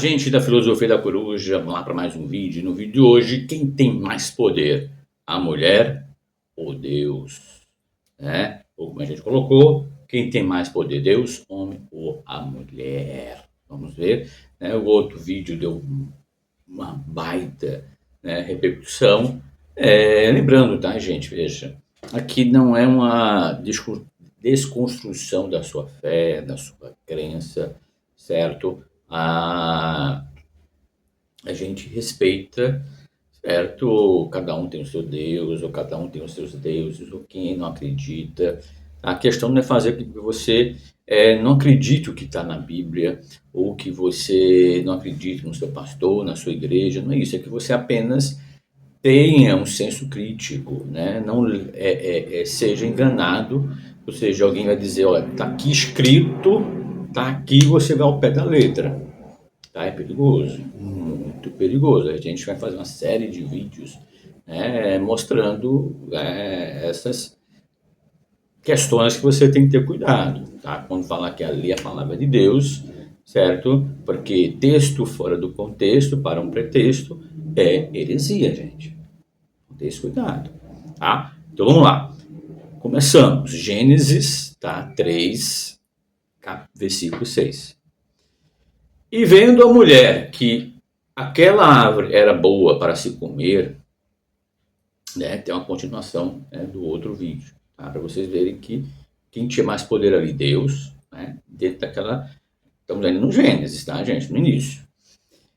gente da Filosofia da Coruja, vamos lá para mais um vídeo. No vídeo de hoje, quem tem mais poder? A mulher ou Deus? Né? Ou como a gente colocou, quem tem mais poder? Deus, homem ou a mulher? Vamos ver. Né? O outro vídeo deu uma baita, né, repercussão. Lembrando, tá, gente? Veja, aqui não é uma desconstrução da sua fé, da sua crença, certo? A gente respeita, certo? Cada um tem o seu Deus, ou cada um tem os seus deuses, ou quem não acredita. A questão não é fazer com que você não acredite o que está na Bíblia, ou que você não acredite no seu pastor, na sua igreja, não é isso. É que você apenas tenha um senso crítico, né? Não seja enganado, ou seja, alguém vai dizer, olha, está aqui escrito, está aqui, você vai ao pé da letra. Tá? É perigoso, muito perigoso. A gente vai fazer uma série de vídeos, né, mostrando essas questões que você tem que ter cuidado, tá? Quando falar que ali é a palavra de Deus, certo? Porque texto fora do contexto para um pretexto é heresia, gente. Tem esse cuidado, tá? Então vamos lá. Começamos. Gênesis, tá? 3, versículo 6. E vendo a mulher que aquela árvore era boa para se comer, né, tem uma continuação, né, do outro vídeo, tá, para vocês verem que quem tinha mais poder ali, Deus, né, dentro daquela, estamos ainda no Gênesis, tá, gente, no início.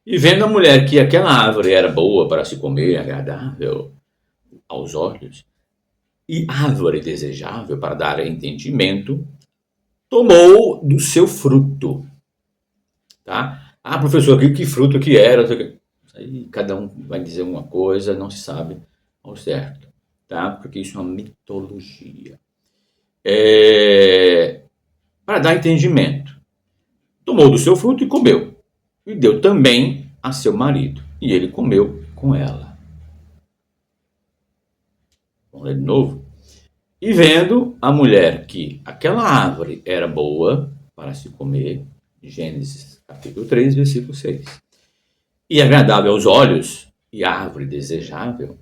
E vendo a mulher que aquela árvore era boa para se comer, agradável aos olhos, e árvore desejável para dar entendimento, tomou do seu fruto. Tá? Ah, professor, que fruto que era? Aí cada um vai dizer uma coisa, não se sabe ao certo, tá? Porque isso é uma mitologia. Para dar entendimento. Tomou do seu fruto e comeu. E deu também a seu marido. E ele comeu com ela. Vamos ler de novo. E vendo a mulher que aquela árvore era boa para se comer, Gênesis capítulo 3, versículo 6. E agradável aos olhos, e árvore desejável,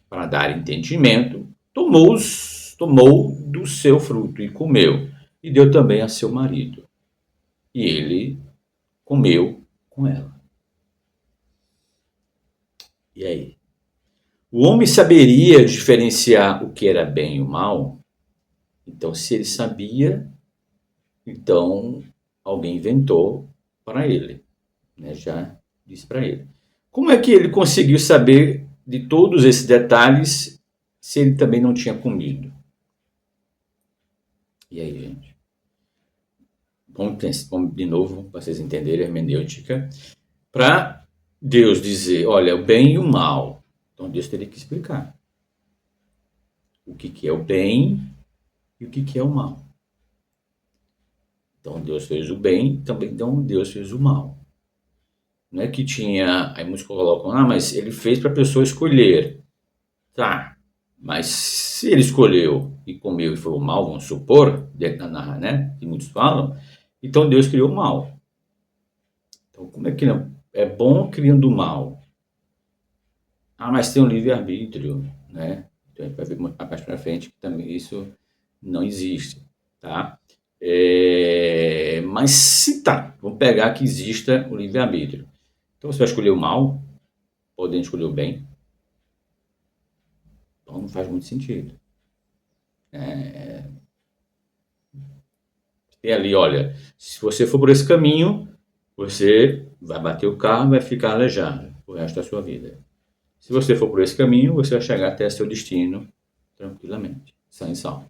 para dar entendimento, tomou do seu fruto e comeu, e deu também a seu marido. E ele comeu com ela. E aí? O homem saberia diferenciar o que era bem e o mal? Então, se ele sabia, então alguém inventou para ele, né? Já disse para ele. Como é que ele conseguiu saber de todos esses detalhes se ele também não tinha comido? E aí, gente? Vamos de novo, para vocês entenderem a hermenêutica. Para Deus dizer, olha, o bem e o mal. Então Deus teria que explicar o que é o bem e o que é o mal. Então Deus fez o bem, também então Deus fez o mal. Não é que tinha, aí muitos colocam, mas ele fez para a pessoa escolher. Tá, mas se ele escolheu e comeu e foi o mal, vamos supor, dentro da narra, né, que muitos falam, então Deus criou o mal. Então como é que não? É bom criando o mal. Ah, mas tem um livre-arbítrio, né? Então a gente vai ver mais para frente que também isso não existe, tá? Mas se tá, vamos pegar que exista o livre-arbítrio. Então você vai escolher o mal, podendo escolher o bem. Então não faz muito sentido. Tem ali, olha, se você for por esse caminho, você vai bater o carro e vai ficar aleijado o resto da sua vida. Se você for por esse caminho, você vai chegar até seu destino tranquilamente, sã e salvo.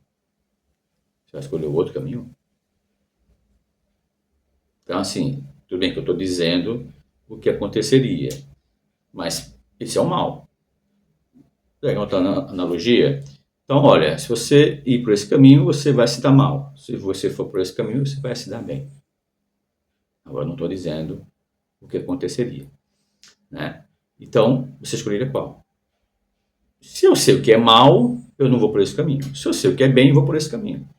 Você vai escolher o outro caminho? Então, assim, tudo bem que eu estou dizendo o que aconteceria, mas esse é o mal. Pegar outra analogia? Então, olha, se você ir por esse caminho, você vai se dar mal. Se você for por esse caminho, você vai se dar bem. Agora, não estou dizendo o que aconteceria, né? Então, você escolheria qual? Se eu sei o que é mal, eu não vou por esse caminho. Se eu sei o que é bem, eu vou por esse caminho.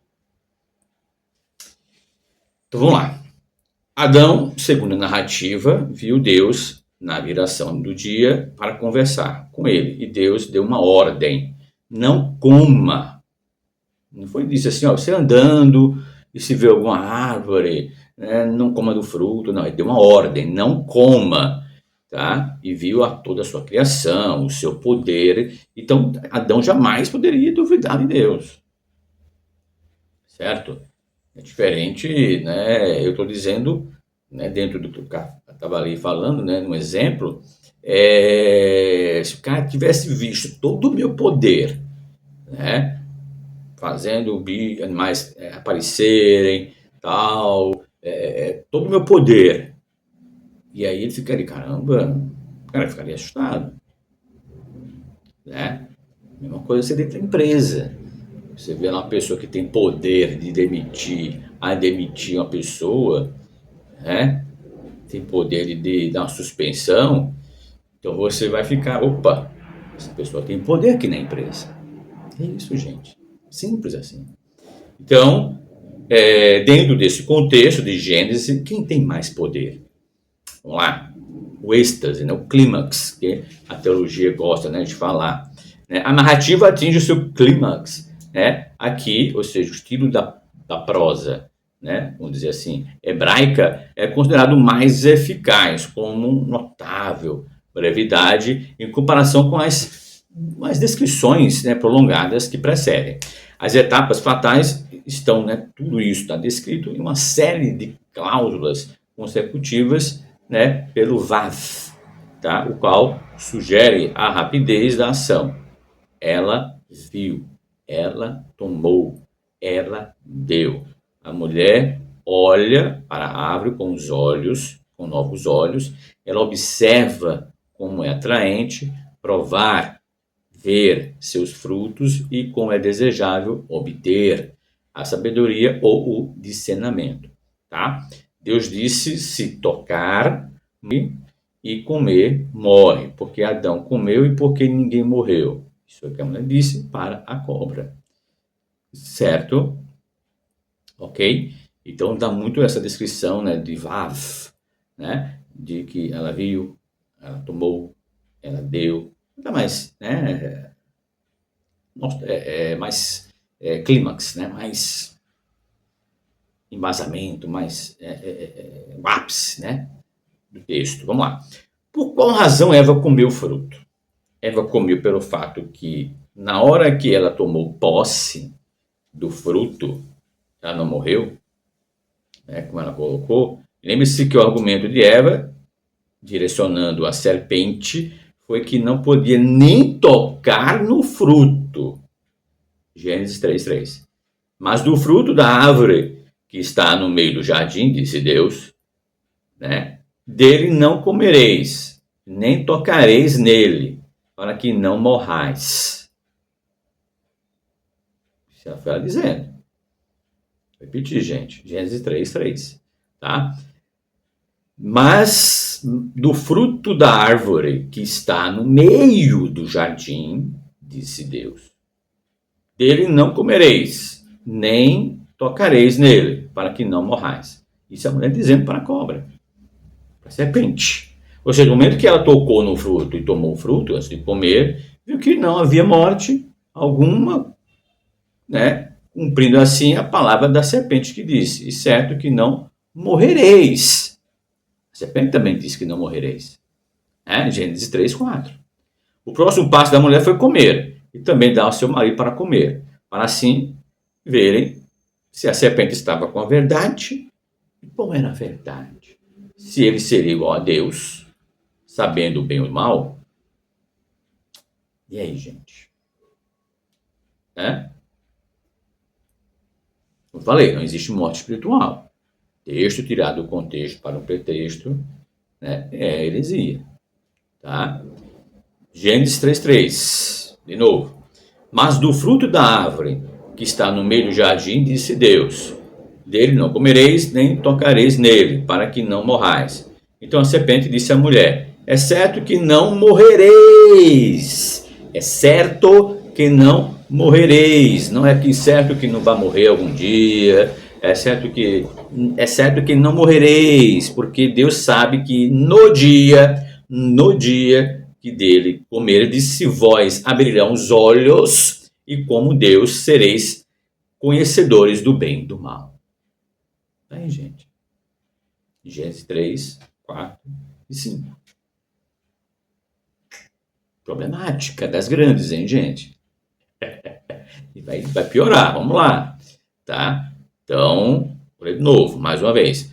Então, vamos lá. Adão, segundo a narrativa, viu Deus na viração do dia para conversar com ele. E Deus deu uma ordem: não coma. Não foi disse assim, ó, você andando e se vê alguma árvore, né, não coma do fruto. Não, ele deu uma ordem: não coma. Tá? E viu toda a sua criação, o seu poder. Então, Adão jamais poderia duvidar de Deus. Certo? É diferente, né? Eu estou dizendo, né, dentro do que eu estava ali falando, né, no exemplo, se o cara tivesse visto todo o meu poder, né, fazendo animais aparecerem, tal, todo o meu poder, e aí ele ficaria, caramba, o cara ficaria assustado, né? Mesma coisa você dentro da empresa. Você vê lá uma pessoa que tem poder de demitir uma pessoa, né? Tem poder de dar uma suspensão, então você vai ficar, opa, essa pessoa tem poder aqui na empresa. É isso, gente. Simples assim. Então, dentro desse contexto de Gênesis, quem tem mais poder? Vamos lá. O êxtase, né? O clímax, que a teologia gosta, né, de falar. Né? A narrativa atinge o seu clímax, né? Aqui, ou seja, o estilo da prosa, né, vamos dizer assim, hebraica, é considerado mais eficaz, com notável brevidade em comparação com as descrições, né, prolongadas que precedem. As etapas fatais estão, né, tudo isso está descrito em uma série de cláusulas consecutivas, né, pelo vav, tá, o qual sugere a rapidez da ação. Ela viu, ela tomou, ela deu. A mulher olha para a árvore com os olhos, com novos olhos, ela observa como é atraente, provar, ver seus frutos e como é desejável obter a sabedoria ou o discernimento, tá? Deus disse: se tocar e comer, morre, porque Adão comeu e porque ninguém morreu. Isso é o que a mulher disse para a cobra. Certo? Ok? Então dá muito essa descrição, né, de Vav, né, de que ela viu, ela tomou, ela deu. Dá mais, né, mais clímax, né, mais embasamento, mais o ápice, né, do texto. Vamos lá. Por qual razão Eva comeu o fruto? Eva comeu pelo fato que, na hora que ela tomou posse do fruto, ela não morreu, né, como ela colocou. Lembre-se que o argumento de Eva, direcionando a serpente, foi que não podia nem tocar no fruto. Gênesis 3:3. Mas do fruto da árvore que está no meio do jardim, disse Deus, né, dele não comereis, nem tocareis nele, para que não morrais. Isso foi ela dizendo. Vou repetir, gente. Gênesis 3:3. Tá? Mas do fruto da árvore que está no meio do jardim, disse Deus, dele não comereis, nem tocareis nele, para que não morrais. Isso é a mulher dizendo para a cobra, para a serpente. Ou seja, no momento que ela tocou no fruto e tomou o fruto antes de comer, viu que não havia morte alguma, né? Cumprindo assim a palavra da serpente que disse, e certo que não morrereis. A serpente também disse que não morrereis. Gênesis 3:4. O próximo passo da mulher foi comer, e também dar ao seu marido para comer, para assim verem se a serpente estava com a verdade e como era a verdade. Se ele seria igual a Deus, sabendo o bem e o mal. E aí, gente? Eu falei, não existe morte espiritual. Texto tirado do contexto para um pretexto, né, é heresia. Tá? Gênesis 3:3, de novo. Mas do fruto da árvore que está no meio do jardim, disse Deus, dele não comereis, nem tocareis nele, para que não morrais. Então a serpente disse à mulher, é certo que não morrereis. É certo que não morrereis. Não é que certo que não vai morrer algum dia, É certo que não morrereis, porque Deus sabe que no dia que dele comerdes, se vós abrirão os olhos, e como Deus sereis conhecedores do bem e do mal. Tá aí, gente. Gênesis 3, 4 e 5. Problemática das grandes, hein, gente? E vai piorar, vamos lá, tá? Então, vou ler de novo, mais uma vez.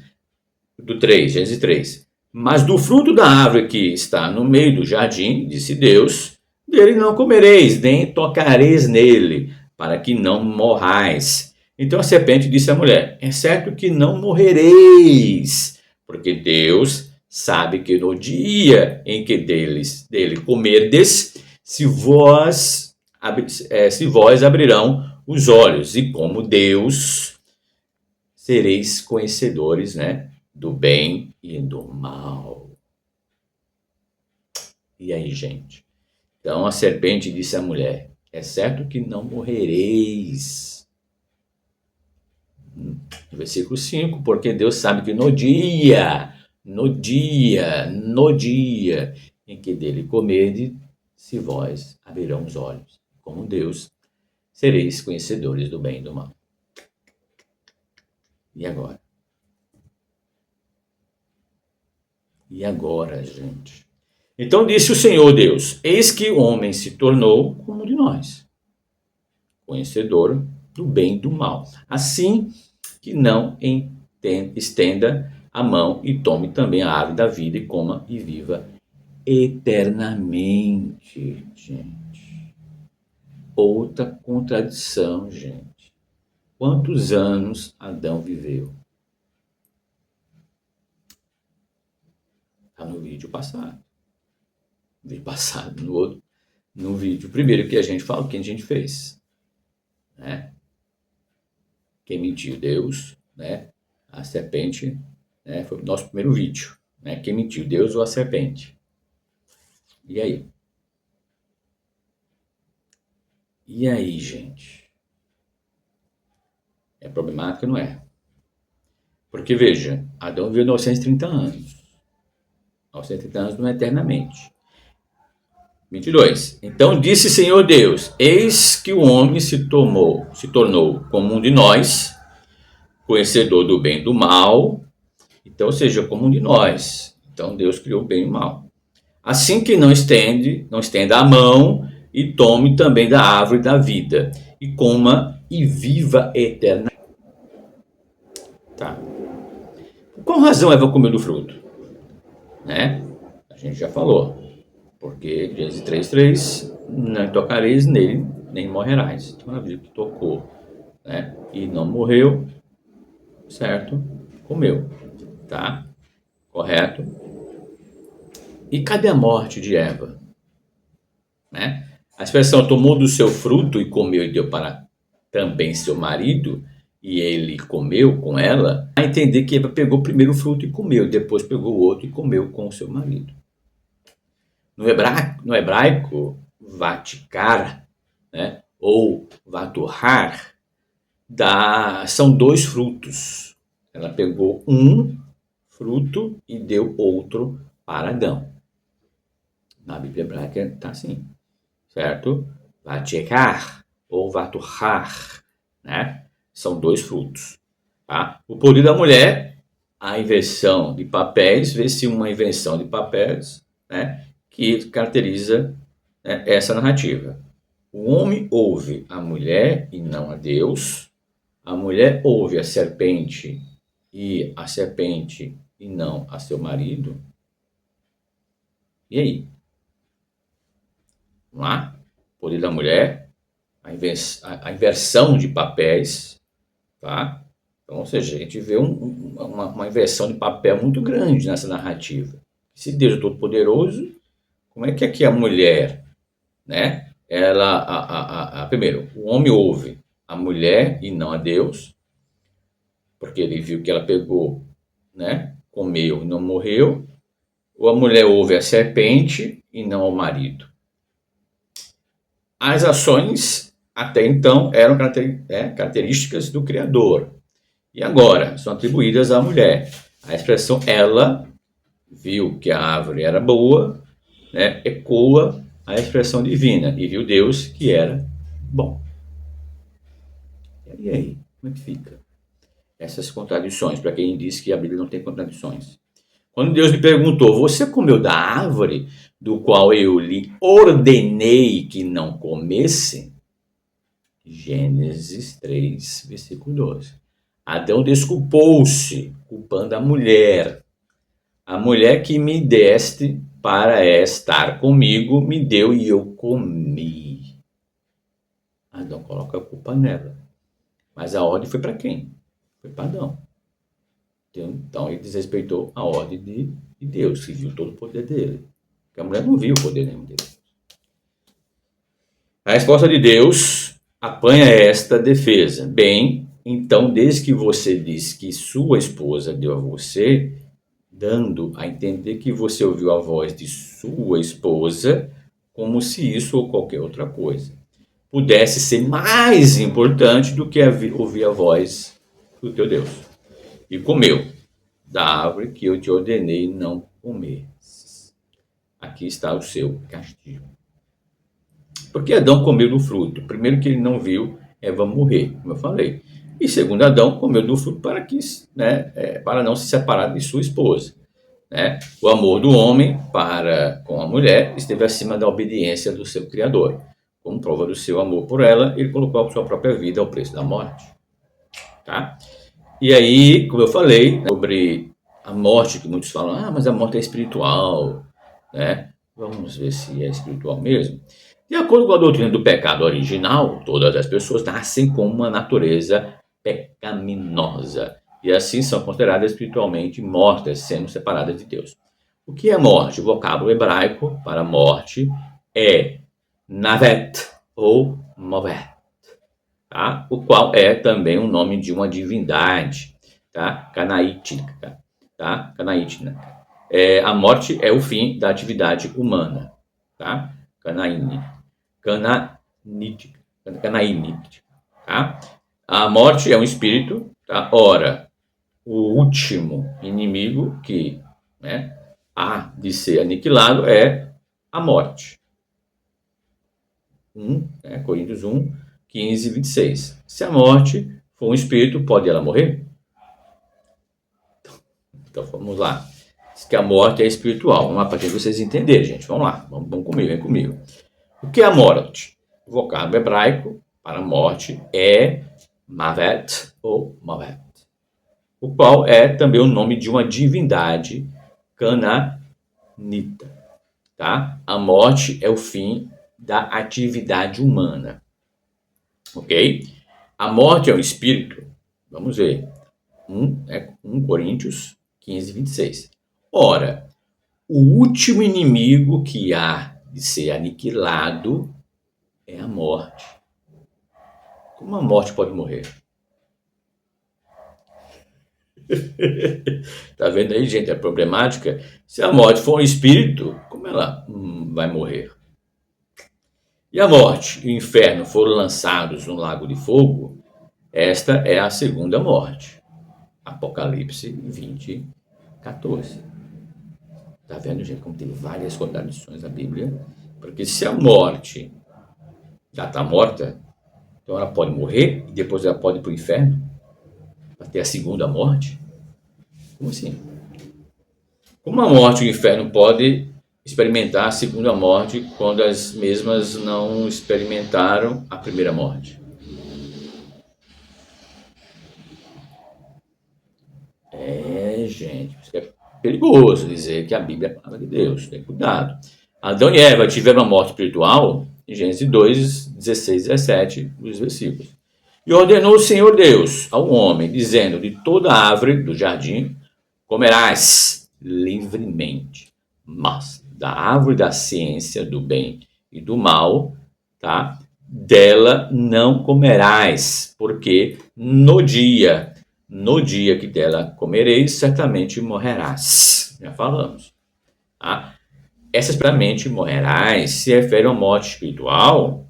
Do 3, Gênesis 3. Mas do fruto da árvore que está no meio do jardim, disse Deus, dele não comereis, nem tocareis nele, para que não morrais. Então a serpente disse à mulher, é certo que não morrereis, porque Deus sabe que no dia em que dele comerdes, se vós abrirão os olhos, e como Deus sereis conhecedores, né, do bem e do mal. E aí, gente? Então a serpente disse à mulher, é certo que não morrereis. Versículo 5, porque Deus sabe que no dia em que dele comerdes, se vós abrirão os olhos, como Deus, sereis conhecedores do bem e do mal. E agora? E agora, gente? Então disse o Senhor Deus, eis que o homem se tornou como um de nós, conhecedor do bem e do mal. Assim que não estenda a mão e tome também a árvore da vida e coma e viva eternamente, gente. Outra contradição, gente. Quantos anos Adão viveu? Está no vídeo passado. No vídeo passado, no vídeo primeiro que a gente falou, que a gente fez. Né? Quem mentiu? Deus, né? A serpente, né? Foi o nosso primeiro vídeo. Né? Quem mentiu? Deus ou a serpente? E aí? E aí, gente? É problemático, não é? Porque, veja, Adão viveu 930 anos. 930 anos não é eternamente. 22. Então disse Senhor Deus, eis que o homem se tornou como um de nós, conhecedor do bem e do mal, então seja como um de nós. Então Deus criou o bem e o mal. Assim que não estenda a mão e tome também da árvore da vida, e coma e viva eterna. Tá. Por qual razão Eva comeu do fruto? Né? A gente já falou. Porque Gênesis 3:3, não tocareis nele, nem morrerás. Então, a Bíblia que tocou, né? E não morreu, certo? Comeu, tá? Correto? E cadê a morte de Eva? Né? A expressão tomou do seu fruto e comeu e deu para também seu marido, e ele comeu com ela, a entender que Eva pegou primeiro o fruto e comeu, depois pegou o outro e comeu com o seu marido. No hebraico, vatikar, né, ou vaturrar, são dois frutos. Ela pegou um fruto e deu outro para Adão. Na Bíblia hebraica está assim, certo? Vatikar ou vaturrar, né? São dois frutos. Tá? O poder da mulher, a inversão de papéis, vê-se uma invenção de papéis, né? Que caracteriza, né, essa narrativa. O homem ouve a mulher e não a Deus. A mulher ouve a serpente e não a seu marido. E aí? Vamos lá? O poder da mulher, a inversão de papéis, tá? Então, ou seja, a gente vê uma inversão de papel muito grande nessa narrativa. Se Deus é todo poderoso, como é que aqui a mulher, né? Primeiro, o homem ouve a mulher e não a Deus, porque ele viu que ela pegou, né? Comeu e não morreu. Ou a mulher ouve a serpente e não ao marido. As ações até então eram características do Criador. E agora, são atribuídas à mulher. A expressão ela viu que a árvore era boa, né, ecoa a expressão divina, e viu Deus que era bom. E aí, como é que fica? Essas contradições, para quem diz que a Bíblia não tem contradições. Quando Deus lhe perguntou, você comeu da árvore do qual eu lhe ordenei que não comesse? Gênesis 3, versículo 12. Adão desculpou-se, culpando a mulher. A mulher que me deste para estar comigo, me deu e eu comi. Adão coloca a culpa nela. Mas a ordem foi para quem? Foi para Adão. Então ele desrespeitou a ordem de Deus, que viu todo o poder dele. Porque a mulher não viu o poder nenhum dele. A resposta de Deus apanha esta defesa. Bem, então, desde que você diz que sua esposa deu a você, dando a entender que você ouviu a voz de sua esposa, como se isso ou qualquer outra coisa pudesse ser mais importante do que ouvir a voz do teu Deus. E comeu da árvore que eu te ordenei não comer. Aqui está o seu castigo. Porque Adão comeu do fruto. Primeiro que ele não viu Eva morrer, como eu falei. E segundo, Adão comeu do fruto para não se separar de sua esposa. Né? O amor do homem para com a mulher esteve acima da obediência do seu Criador. Como prova do seu amor por ela, ele colocou a sua própria vida ao preço da morte. Tá? E aí, como eu falei, sobre a morte, que muitos falam, mas a morte é espiritual. Né? Vamos ver se é espiritual mesmo. De acordo com a doutrina do pecado original, todas as pessoas nascem com uma natureza pecaminosa e assim são consideradas espiritualmente mortas, sendo separadas de Deus. O que é morte? O vocábulo hebraico para morte é navet ou movet, tá? O qual é também o nome de uma divindade, tá? Canaítica, tá? Canaítica. A morte é o fim da atividade humana, tá? Canaínítica, tá? A morte é um espírito, tá? Ora, o último inimigo que, né, há de ser aniquilado é a morte. Coríntios 1, 15 e 26. Se a morte for um espírito, pode ela morrer? Então vamos lá. Diz que a morte é espiritual. Vamos lá para que vocês entenderem, gente. Vamos lá, vamos comigo, vem comigo. O que é a morte? O vocábulo hebraico para morte é mavet ou movet, o qual é também o nome de uma divindade cananita. Tá? A morte é o fim da atividade humana. Ok? A morte é um espírito. Vamos ver. 1 Coríntios 15, 26. Ora, o último inimigo que há de ser aniquilado é a morte. Como a morte pode morrer? Tá vendo aí, gente, a problemática? Se a morte for um espírito, como ela vai morrer? E a morte e o inferno foram lançados no lago de fogo, esta é a segunda morte. Apocalipse 20, 14. Tá vendo, gente, como tem várias contradições na Bíblia? Porque se a morte já está morta, então ela pode morrer e depois ela pode ir para o inferno para ter a segunda morte? Como assim? Como a morte e o inferno podem experimentar a segunda morte quando as mesmas não experimentaram a primeira morte? Gente, isso é perigoso dizer que a Bíblia é a palavra de Deus, tem cuidado. Adão e Eva tiveram uma morte espiritual em Gênesis 2, 16 e 17, os versículos. E ordenou o Senhor Deus ao homem, dizendo, de toda árvore do jardim comerás livremente, mas da árvore da ciência do bem e do mal, tá? Dela não comerás, porque no dia que dela comereis, certamente morrerás. Já falamos. Tá? Essa certamente morrerás se refere a uma morte espiritual.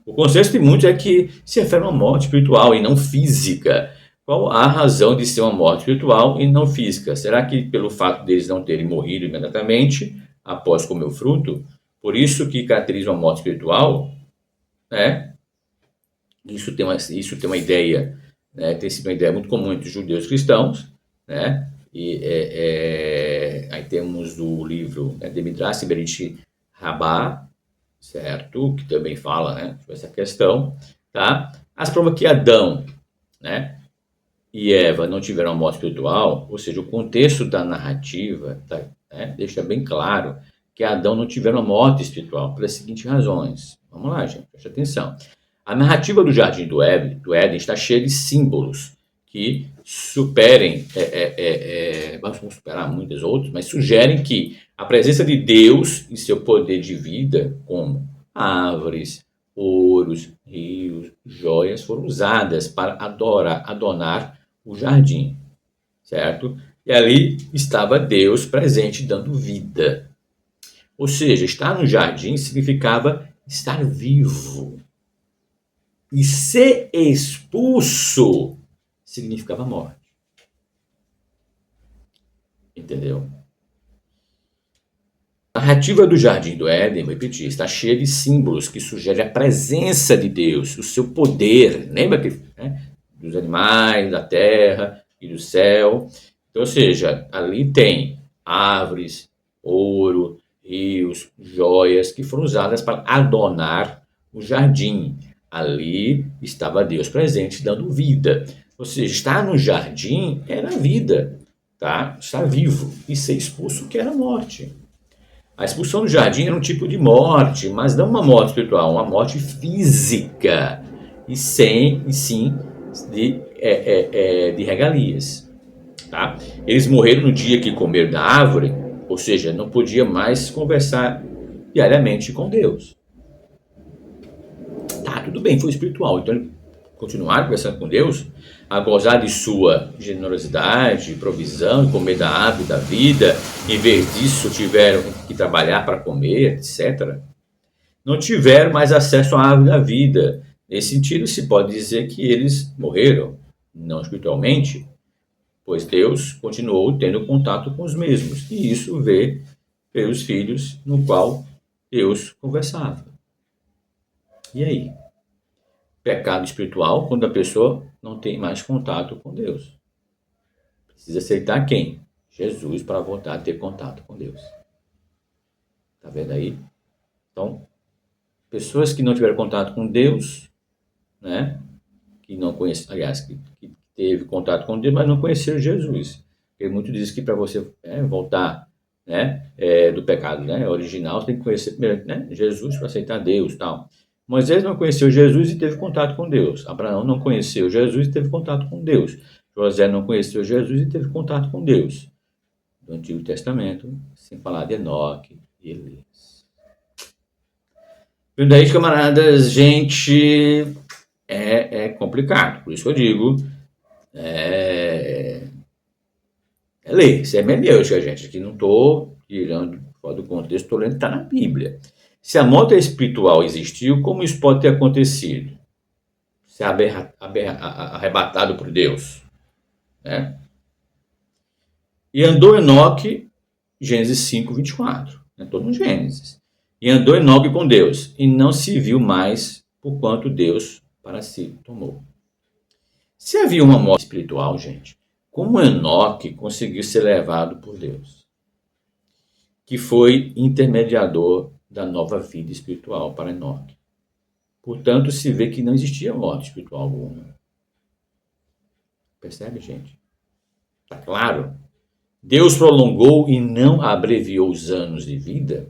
O conceito de muitos é que se refere a uma morte espiritual e não física. Qual a razão de ser uma morte espiritual e não física? Será que pelo fato deles não terem morrido imediatamente após comer o fruto, por isso que caracteriza uma morte espiritual, né? Isso tem uma ideia, né? Tem sido uma ideia muito comum entre os judeus cristãos, né? Aí temos o livro, né, de Midrash Bereshit Rabbah, certo? Que também fala, né, sobre essa questão, tá? As provas que Adão, né, e Eva não tiveram a morte espiritual, ou seja, o contexto da narrativa, tá, né, deixa bem claro que Adão não tiveram a morte espiritual pelas seguintes razões. Vamos lá, gente, preste atenção. A narrativa do Jardim do Éden está cheia de símbolos que superem, vamos superar muitos outros, mas sugerem que a presença de Deus e seu poder de vida, como árvores, ouros, rios, joias, foram usadas para adornar o jardim, certo? E ali estava Deus presente dando vida. Ou seja, estar no jardim significava estar vivo. E ser expulso significava morte. Entendeu? A narrativa do Jardim do Éden, vou repetir, está cheia de símbolos que sugerem a presença de Deus, o seu poder. Lembra que, né, dos animais, da terra e do céu. Então, ou seja, ali tem árvores, ouro, rios, joias que foram usadas para adornar o jardim. Ali estava Deus presente, dando vida. Ou seja, estar no jardim era vida, tá? Estar vivo e ser expulso que era morte. A expulsão do jardim era um tipo de morte, mas não uma morte espiritual, uma morte física e sim de regalias. Tá? Eles morreram no dia que comeram da árvore, ou seja, não podia mais conversar diariamente com Deus. Tá, tudo bem, foi espiritual, então continuaram conversando com Deus, a gozar de sua generosidade, provisão, comer da árvore da vida, em vez disso tiveram que trabalhar para comer, etc. Não tiveram mais acesso à árvore da vida. Nesse sentido, se pode dizer que eles morreram, não espiritualmente, pois Deus continuou tendo contato com os mesmos. E isso vê pelos filhos no qual Deus conversava. E aí? Pecado espiritual quando a pessoa não tem mais contato com Deus. Precisa aceitar quem? Jesus para voltar a ter contato com Deus. Tá vendo aí? Então, pessoas que não tiveram contato com Deus, né? Que não conhecem, aliás, que teve contato com Deus, mas não conheceram Jesus. Porque muito diz que para você voltar, né, do pecado, né, original, você tem que conhecer primeiro, né, Jesus para aceitar Deus, tal. Moisés não conheceu Jesus e teve contato com Deus. Abraão não conheceu Jesus e teve contato com Deus. José não conheceu Jesus e teve contato com Deus. Do Antigo Testamento, sem falar de Enoque e Elias. E daí, camaradas, gente, é complicado. Por isso que eu digo, é lei, isso é hermenêutica, gente. Aqui não estou tirando fora do contexto, estou lendo, está na Bíblia. Se a morte espiritual existiu, como isso pode ter acontecido? Ser arrebatado por Deus, né? E andou Enoque, Gênesis 5, 24. Estou no Gênesis. E andou Enoque com Deus, e não se viu mais, por quanto Deus para si tomou. Se havia uma morte espiritual, gente, como Enoque conseguiu ser levado por Deus, que foi intermediador da nova vida espiritual para Enoque. Portanto, se vê que não existia morte espiritual alguma. Percebe, gente? Está claro? Deus prolongou e não abreviou os anos de vida.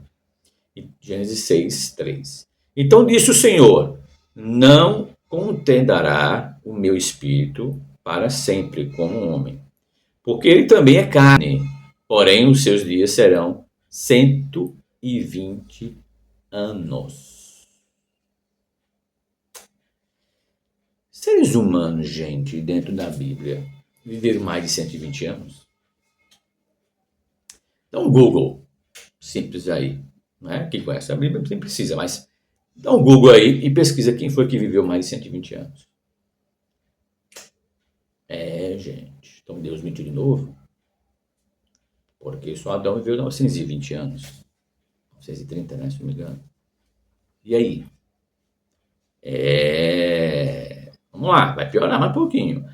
Gênesis 6, 3. Então disse o Senhor, não contendará o meu espírito para sempre como um homem, porque ele também é carne, porém os seus dias serão 120 anos. Seres humanos, gente, dentro da Bíblia, viveram mais de 120 anos? Dá um Google, simples aí, né? Quem conhece a Bíblia nem precisa, mas dá um Google aí e pesquisa quem foi que viveu mais de 120 anos. gente. Então Deus mentiu de novo? Porque só Adão viveu 920 anos. 930, né, se não me engano. E aí? Vamos lá, vai piorar mais um pouquinho.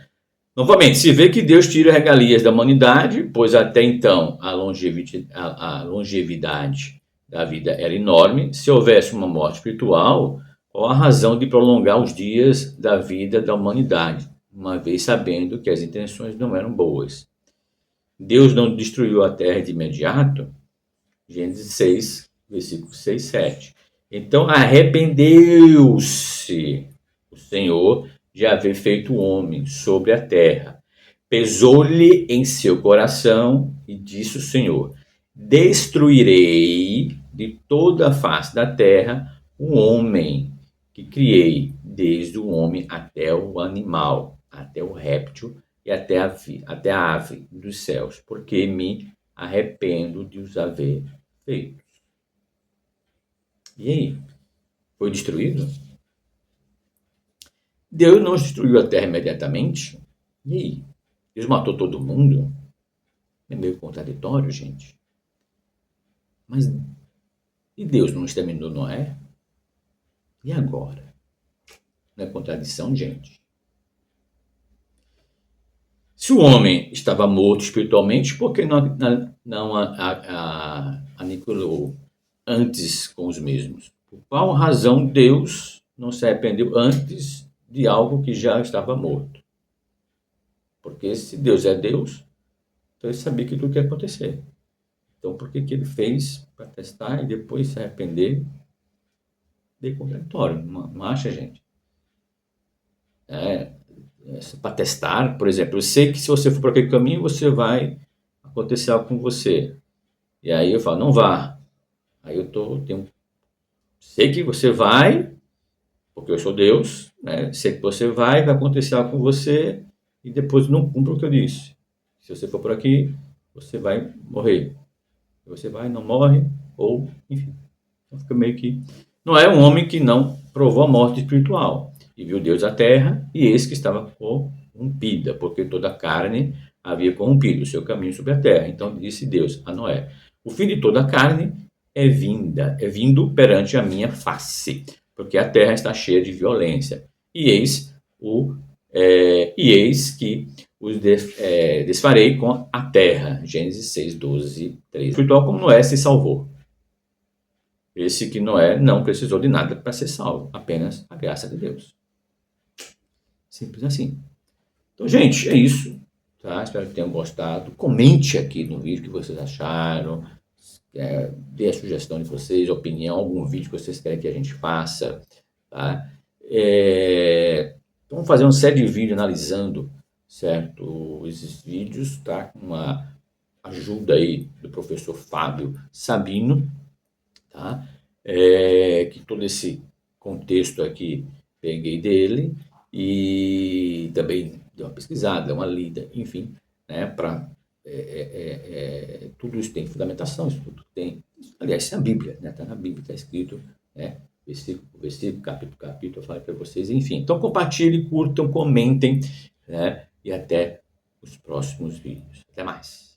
Novamente, se vê que Deus tira regalias da humanidade, pois até então a longevidade da vida era enorme. Se houvesse uma morte espiritual, qual a razão de prolongar os dias da vida da humanidade, uma vez sabendo que as intenções não eram boas? Deus não destruiu a terra de imediato? Gênesis 6, versículo 6, 7. Então arrependeu-se o Senhor de haver feito o homem sobre a terra. Pesou-lhe em seu coração e disse o Senhor: destruirei de toda a face da terra o homem que criei, desde o homem até o animal, até o réptil e até a ave dos céus, porque me arrependo de os haver feito. E aí? Foi destruído? Deus não destruiu a terra imediatamente? E aí? Deus matou todo mundo? É meio contraditório, gente. Mas e Deus não exterminou Noé? E agora? Não é contradição, gente? Se o homem estava morto espiritualmente, por que não aniquilou antes com os mesmos? Por qual razão Deus não se arrependeu antes de algo que já estava morto? Porque se Deus é Deus, então ele sabia que tudo ia acontecer. Então por que ele fez para testar e depois se arrepender? Bem contraditório, não acha, gente? Para testar, por exemplo, eu sei que se você for por aquele caminho, você vai acontecer algo com você. E aí eu falo, não vá. Aí sei que você vai, porque eu sou Deus, né? Sei que você vai acontecer algo com você e depois não cumpre o que eu disse. Se você for por aqui, você vai morrer. Se você vai, não morre, ou enfim. Então fica meio que... Não é um homem que não provou a morte espiritual. E viu Deus à terra, e eis que estava corrompida, porque toda a carne havia corrompido o seu caminho sobre a terra. Então disse Deus a Noé: o fim de toda a carne é vindo perante a minha face, porque a terra está cheia de violência. E eis que os desfarei com a terra. Gênesis 6, 12, 13. Espiritual como Noé se salvou. Esse que Noé não precisou de nada para ser salvo, apenas a graça de Deus. Simples assim. Então, gente, é isso. Tá? Espero que tenham gostado. Comente aqui no vídeo o que vocês acharam. Dê a sugestão de vocês, opinião, algum vídeo que vocês querem que a gente faça. Tá? Vamos fazer uma série de vídeos analisando, certo, esses vídeos, tá? Com uma ajuda aí do professor Fábio Sabino, tá? Que todo esse contexto aqui peguei dele e também dei uma pesquisada, dei uma lida, enfim, né? Tudo isso tem fundamentação, isso tudo tem. Aliás, isso é a Bíblia, né? Está na Bíblia, está escrito, né? Versículo por versículo, capítulo por capítulo, eu falei para vocês, enfim. Então compartilhem, curtam, comentem, né? E até os próximos vídeos. Até mais.